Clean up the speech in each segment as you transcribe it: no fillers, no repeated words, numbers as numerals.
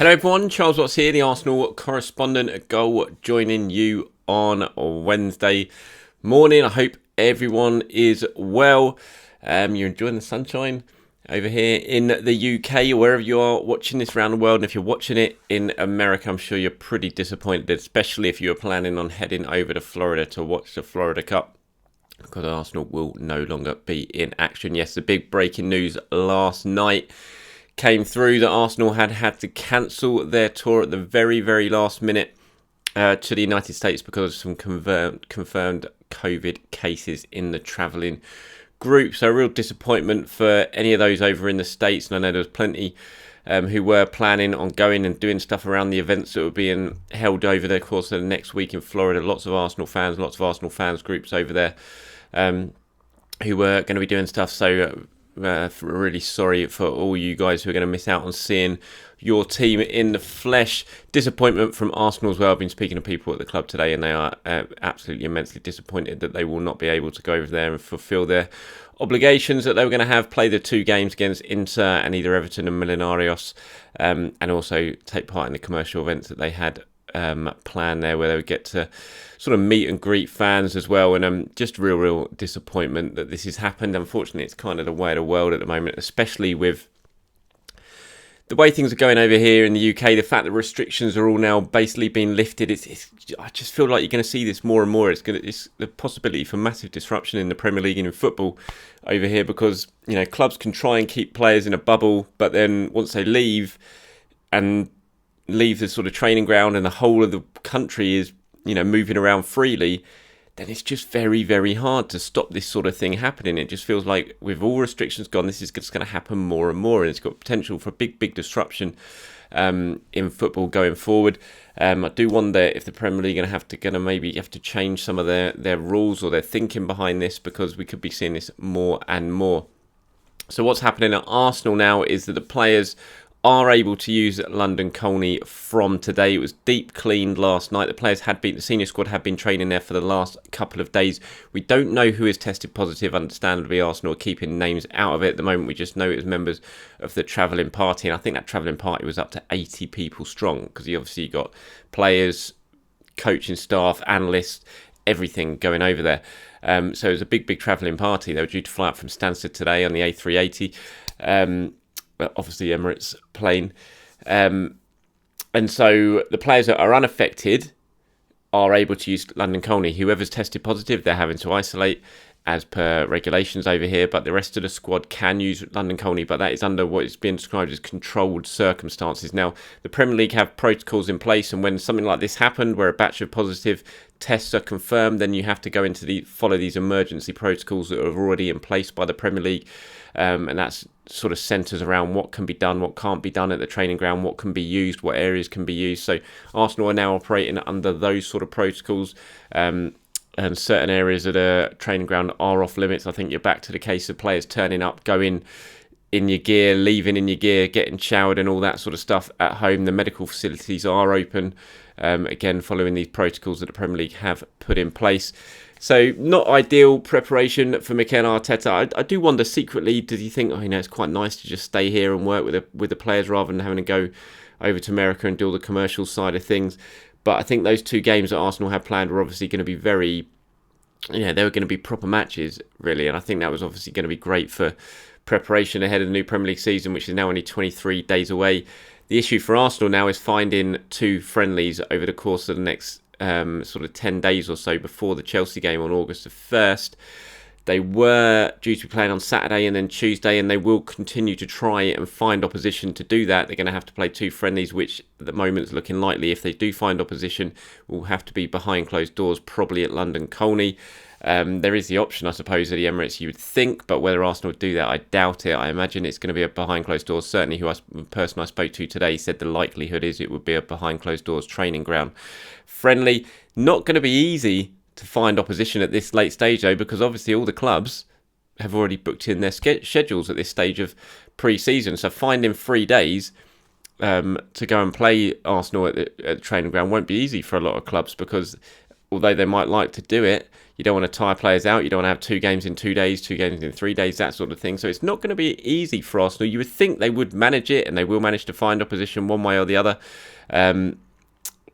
Hello everyone, Charles Watts here, the Arsenal correspondent at Goal, joining you on Wednesday morning. I hope everyone is well. You're enjoying the sunshine over here in the UK or wherever you are watching this around the world. And if you're watching it in America, I'm sure you're pretty disappointed, especially if you were planning on heading over to Florida to watch the Florida Cup, because Arsenal will no longer be in action. Yes, the big breaking news last night came through that Arsenal had to cancel their tour at the very, very last minute to the United States because of some confirmed COVID cases in the travelling group. So a real disappointment for any of those over in the States. And I know there was plenty who were planning on going and doing stuff around the events that were being held over the course of the next week in Florida. Lots of Arsenal fans groups over there who were going to be doing stuff. So really sorry for all you guys who are going to miss out on seeing your team in the flesh. Disappointment from Arsenal as well. I've been speaking to people at the club today and they are absolutely immensely disappointed that they will not be able to go over there and fulfil their obligations that they were going to have, play the two games against Inter and either Everton and Millonarios, and also take part in the commercial events that they had plan there, where they would get to sort of meet and greet fans as well. And just real disappointment that this has happened. Unfortunately, it's kind of the way of the world at the moment, especially with the way things are going over here in the UK. The fact that restrictions are all now basically being lifted, I just feel like you're going to see this more and more. It's the possibility for massive disruption in the Premier League and in football over here, because clubs can try and keep players in a bubble, but then once they leave the sort of training ground and the whole of the country is moving around freely, then it's just very, very hard to stop this sort of thing happening. It just feels like with all restrictions gone, this is just going to happen more and more, and it's got potential for big disruption in football going forward. I do wonder if the Premier League are going to maybe have to change some of their rules or their thinking behind this, because we could be seeing this more and more. So what's happening at Arsenal now is that the players are able to use London Colney from today. It was deep cleaned last night. The senior squad had been training there for the last couple of days. We don't know who is tested positive. Understandably, Arsenal are keeping names out of it at the moment. We just know it was members of the travelling party, and I think that travelling party was up to 80 people strong, because you obviously got players, coaching staff, analysts, everything going over there. So it was a big travelling party. They were due to fly up from Stansted today on the A380. Obviously Emirates plane, and so the players that are unaffected are able to use London Colney. Whoever's tested positive, they're having to isolate as per regulations over here, but the rest of the squad can use London Colney, but that is under what is being described as controlled circumstances. Now, the Premier League have protocols in place, and when something like this happened, where a batch of positive tests are confirmed, then you have to go into follow these emergency protocols that are already in place by the Premier League, and that's sort of centres around what can be done, what can't be done at the training ground, what can be used, what areas can be used. So Arsenal are now operating under those sort of protocols, and certain areas of the training ground are off limits. I think you're back to the case of players turning up, going in your gear, leaving in your gear, getting showered and all that sort of stuff at home. The medical facilities are open, again following these protocols that the Premier League have put in place. So not ideal preparation for Mikel Arteta. I do wonder secretly, does he think, it's quite nice to just stay here and work with the players rather than having to go over to America and do all the commercial side of things? But I think those two games that Arsenal had planned were obviously going to be very, they were going to be proper matches, really. And I think that was obviously going to be great for preparation ahead of the new Premier League season, which is now only 23 days away. The issue for Arsenal now is finding two friendlies over the course of the next sort of 10 days or so before the Chelsea game on August the 1st. They were due to be playing on Saturday and then Tuesday, and they will continue to try and find opposition to do that. They're going to have to play two friendlies, which at the moment is looking likely. If they do find opposition, will have to be behind closed doors, probably at London Colney. There is the option, I suppose, at the Emirates, you would think, but whether Arsenal would do that, I doubt it. I imagine it's going to be a behind closed doors. Certainly, the person I spoke to today said the likelihood is it would be a behind closed doors training ground. Friendly, not going to be easy to find opposition at this late stage, though, because obviously all the clubs have already booked in their schedules at this stage of pre-season. So finding 3 days to go and play Arsenal at the training ground won't be easy for a lot of clubs, because although they might like to do it, you don't want to tire players out. You don't want to have 2 games in 2 days, 2 games in 3 days, that sort of thing. So it's not going to be easy for Arsenal. You would think they would manage it, and they will manage to find opposition one way or the other.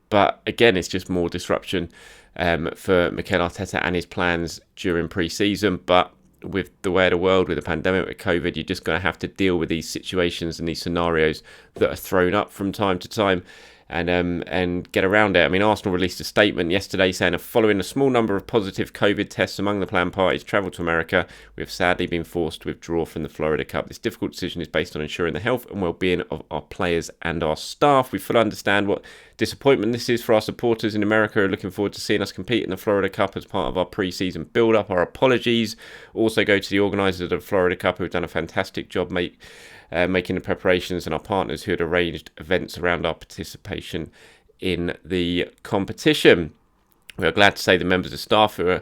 But again, it's just more disruption for Mikel Arteta and his plans during pre-season. But with the way of the world, with the pandemic, with COVID, you're just going to have to deal with these situations and these scenarios that are thrown up from time to time, and get around it. I mean, Arsenal released a statement yesterday saying, following a small number of positive COVID tests among the planned parties to travel to America, we have sadly been forced to withdraw from the Florida Cup. This difficult decision is based on ensuring the health and well-being of our players and our staff. We fully understand what disappointment this is for our supporters in America who are looking forward to seeing us compete in the Florida Cup as part of our pre-season build-up. Our apologies also go to the organisers of the Florida Cup, who have done a fantastic job making the preparations, and our partners who had arranged events around our participation in the competition. We are glad to say the members of staff who are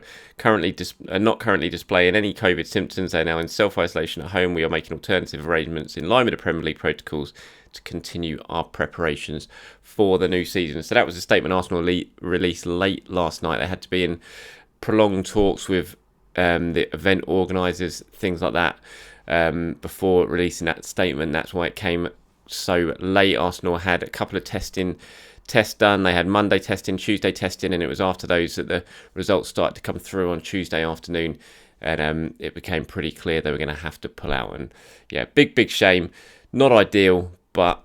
not currently displaying any COVID symptoms are now in self-isolation at home. We are making alternative arrangements in line with the Premier League protocols to continue our preparations for the new season. So that was a statement Arsenal released late last night. They had to be in prolonged talks with the event organisers, things like that, before releasing that statement. That's why it came so late. Arsenal had a couple of tests done. They had Monday testing, Tuesday testing, and it was after those that the results started to come through on Tuesday afternoon, and it became pretty clear they were going to have to pull out. And yeah, big shame. Not ideal, but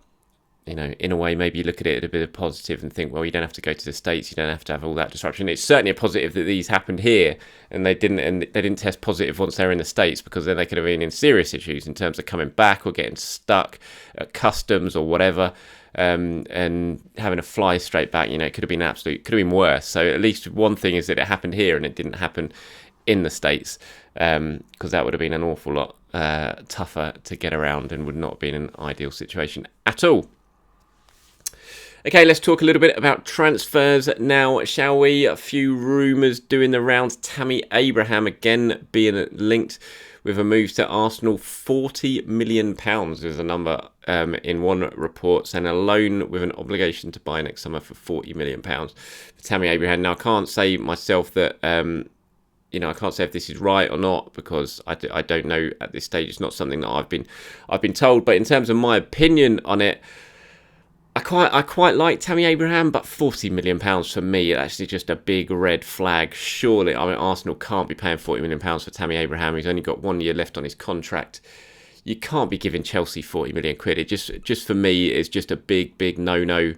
in a way, maybe you look at it a bit of positive and think, well, you don't have to go to the States, you don't have to have all that disruption. It's certainly a positive that these happened here, and they didn't test positive once they're in the States, because then they could have been in serious issues in terms of coming back or getting stuck at customs or whatever, and having to fly straight back. It could have been worse. So at least one thing is that it happened here and it didn't happen in the States, because that would have been an awful lot tougher to get around and would not have been an ideal situation at all. Okay, let's talk a little bit about transfers now, shall we? A few rumours doing the rounds. Tammy Abraham again being linked with a move to Arsenal. £40 million is the number in one report, saying a loan with an obligation to buy next summer for £40 million for Tammy Abraham. Now, I can't say myself that, I can't say if this is right or not, because I don't know at this stage. It's not something that I've been told. But in terms of my opinion on it, I quite like Tammy Abraham, but £40 million for me is actually just a big red flag. Surely, Arsenal can't be paying £40 million for Tammy Abraham. He's only got 1 year left on his contract. You can't be giving Chelsea £40 million. It just for me is just a big no.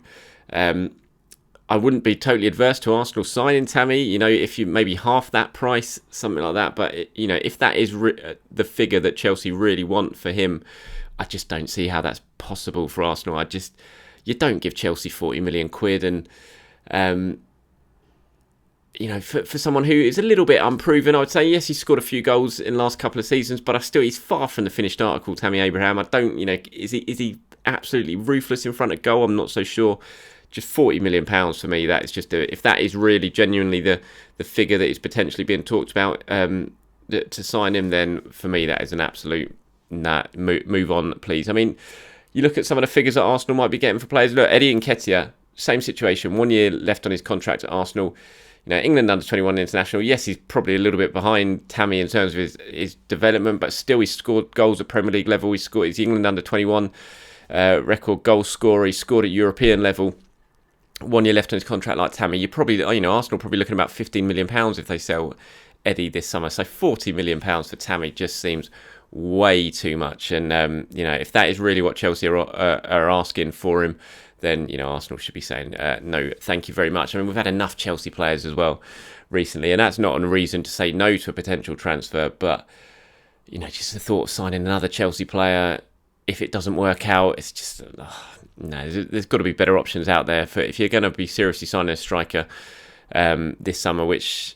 I wouldn't be totally adverse to Arsenal signing Tammy. If you maybe half that price, something like that. But if that is the figure that Chelsea really want for him, I just don't see how that's possible for Arsenal. You don't give Chelsea £40 million, and for someone who is a little bit unproven, I would say, yes, he's scored a few goals in the last couple of seasons, but he's far from the finished article, Tammy Abraham. Is he absolutely ruthless in front of goal? I'm not so sure. Just £40 million for me, that is just if that is really genuinely the figure that is potentially being talked about to sign him, then for me that is an absolute move on, please. I mean, you look at some of the figures that Arsenal might be getting for players. Look, Eddie Nketiah, same situation. 1 year left on his contract at Arsenal. England under 21 international. Yes, he's probably a little bit behind Tammy in terms of his development, but still he's scored goals at Premier League level. He's England under 21 record goal scorer. He's scored at European level. 1 year left on his contract like Tammy. You're probably, Arsenal probably looking at about £15 million if they sell Eddie this summer. So £40 million for Tammy just seems way too much. And if that is really what Chelsea are asking for him, then Arsenal should be saying no, thank you very much. I mean, we've had enough Chelsea players as well recently, and that's not a reason to say no to a potential transfer. But just the thought of signing another Chelsea player, if it doesn't work out, it's just no. There's got to be better options out there for if you're going to be seriously signing a striker this summer, which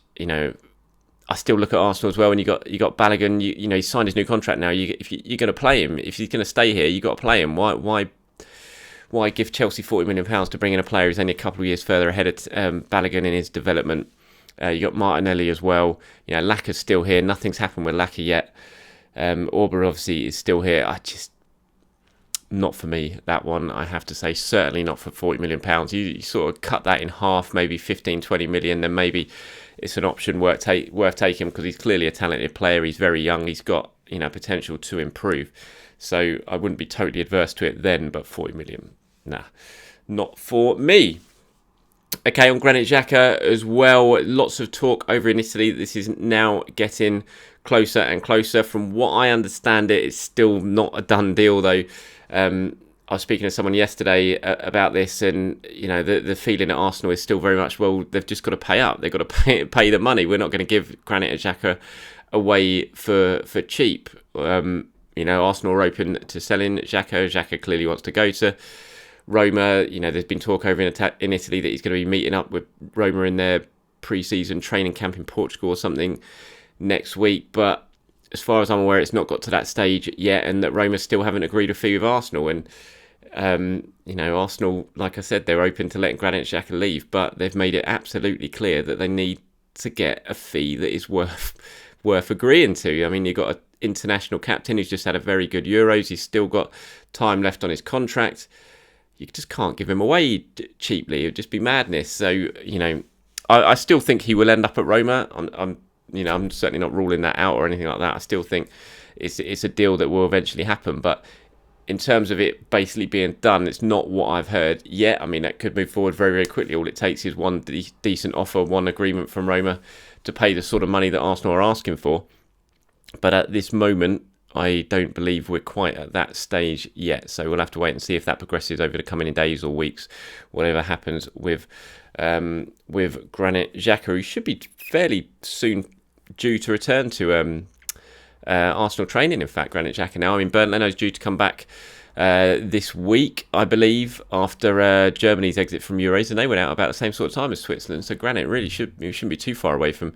I still look at Arsenal as well, and you got Balogun. He signed his new contract now. If you're going to play him, if he's going to stay here, you got to play him. Why give Chelsea £40 million to bring in a player who's only a couple of years further ahead of Balogun in his development? You got Martinelli as well. Laka's still here. Nothing's happened with Laka yet. Auber obviously is still here. not for me, that one, I have to say. Certainly not for £40 million. You sort of cut that in half, maybe 15, 20 million, then maybe it's an option worth taking, because he's clearly a talented player. He's very young. He's got potential to improve. So I wouldn't be totally adverse to it then, but 40 million, nah, not for me. Okay, on Granit Xhaka as well, lots of talk over in Italy. This is now getting closer and closer. From what I understand, it's still not a done deal, though. I was speaking to someone yesterday about this, and the feeling at Arsenal is still very much, well, they've just got to pay up. They've got to pay the money. We're not going to give Granit Xhaka away for cheap. Arsenal are open to selling Xhaka. Xhaka clearly wants to go to Roma. There's been talk over in Italy that he's going to be meeting up with Roma in their pre-season training camp in Portugal or something next week. But as far as I'm aware, it's not got to that stage yet, and that Roma still haven't agreed a fee with Arsenal. And Arsenal, like I said, they're open to letting Granit Xhaka leave, but they've made it absolutely clear that they need to get a fee that is worth agreeing to. I mean, you've got an international captain who's just had a very good Euros. He's still got time left on his contract. You just can't give him away cheaply. It would just be madness. So, I still think he will end up at Roma. I'm certainly not ruling that out or anything like that. I still think it's a deal that will eventually happen. But in terms of it basically being done, it's not what I've heard yet. I mean, that could move forward very, very quickly. All it takes is one decent offer, one agreement from Roma to pay the sort of money that Arsenal are asking for. But at this moment, I don't believe we're quite at that stage yet. So we'll have to wait and see if that progresses over the coming days or weeks, whatever happens with Granit Xhaka, who should be fairly soon due to return to Arsenal training. In fact, Granit Xhaka now. I mean, Bernd Leno's due to come back this week, I believe, after Germany's exit from Euros, and they went out about the same sort of time as Switzerland. So Granit really shouldn't be too far away from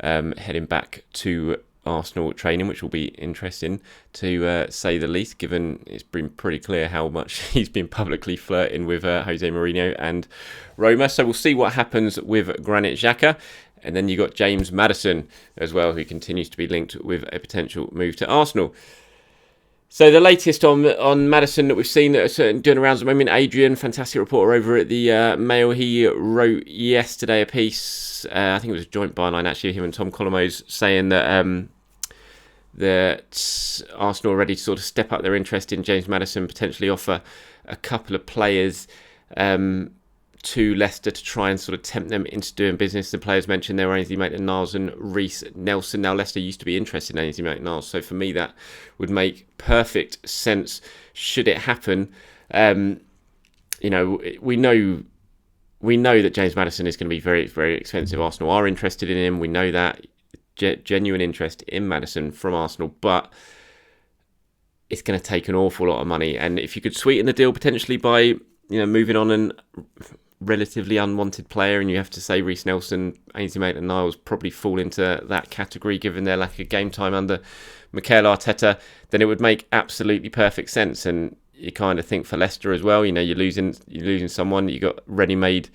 heading back to Arsenal training, which will be interesting to say the least, given it's been pretty clear how much he's been publicly flirting with Jose Mourinho and Roma. So we'll see what happens with Granit Xhaka. And then you got James Maddison as well, who continues to be linked with a potential move to Arsenal. So the latest on Maddison that we've seen doing around at the moment, Adrian, fantastic reporter over at the Mail, he wrote yesterday a piece, I think it was a joint byline actually, him and Tom Colomos, saying that that Arsenal are ready to sort of step up their interest in James Maddison, potentially offer a couple of players to Leicester to try and sort of tempt them into doing business. The players mentioned there were Ainsley Maitland-Niles and Reece Nelson. Now, Leicester used to be interested in Ainsley Maitland-Niles, so for me that would make perfect sense should it happen. We know that James Maddison is going to be very, very expensive. Arsenal are interested in him. We know that. Genuine interest in Maddison from Arsenal, but it's going to take an awful lot of money. And if you could sweeten the deal potentially by moving on a relatively unwanted player, and you have to say Reece Nelson, Ainsley Maitland-Niles probably fall into that category given their lack of game time under Mikel Arteta, then it would make absolutely perfect sense. And you kind of think for Leicester as well, you're losing someone. You got ready-made,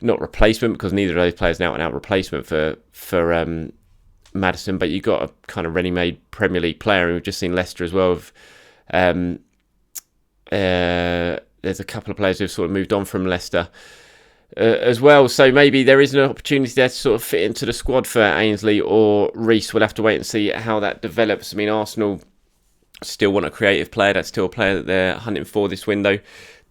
not replacement, because neither of those players are an out-and-out replacement for Maddison, but you got a kind of ready-made Premier League player. And we've just seen Leicester as well. There's a couple of players who've sort of moved on from Leicester as well. So maybe there is an opportunity there to sort of fit into the squad for Ainsley or Reece. We'll have to wait and see how that develops. I mean, Arsenal still want a creative player. That's still a player that they're hunting for this window.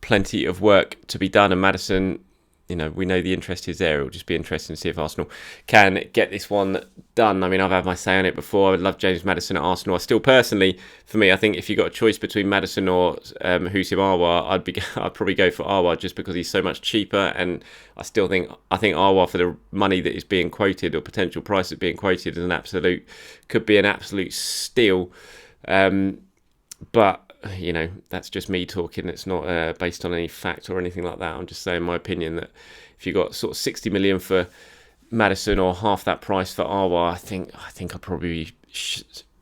Plenty of work to be done. And Maddison, we know the interest is there. It'll just be interesting to see if Arsenal can get this one done. I mean, I've had my say on it before. I would love James Maddison at Arsenal. I still personally, for me, I think if you got a choice between Maddison or Houssem Aouar, I'd probably go for Aouar just because he's so much cheaper. And I think Aouar, for the money that is being quoted or potential price that's being quoted, could be an absolute steal. But that's just me talking. It's not based on any fact or anything like that. I'm just saying my opinion that if you got sort of 60 million for Maddison or half that price for Aouar, I think I'd probably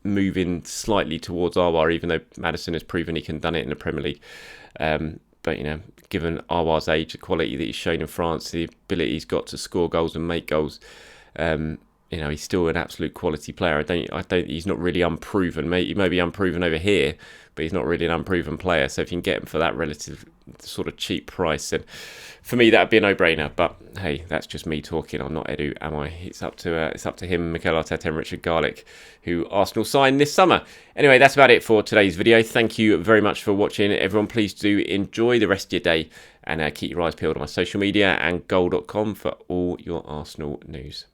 moving slightly towards Aouar, even though Maddison has proven he can done it in the Premier League. But given Aouar's age, the quality that he's shown in France, the ability he's got to score goals and make goals, you know, he's still an absolute quality player. He's not really unproven. He may be unproven over here, but he's not really an unproven player. So if you can get him for that relative sort of cheap price, then for me that'd be a no-brainer. But hey, that's just me talking. I'm not Edu, am I? It's up to him, Mikel Arteta, and Richard Garlick, who Arsenal signed this summer. Anyway, that's about it for today's video. Thank you very much for watching, everyone. Please do enjoy the rest of your day, and keep your eyes peeled on my social media and goal.com for all your Arsenal news.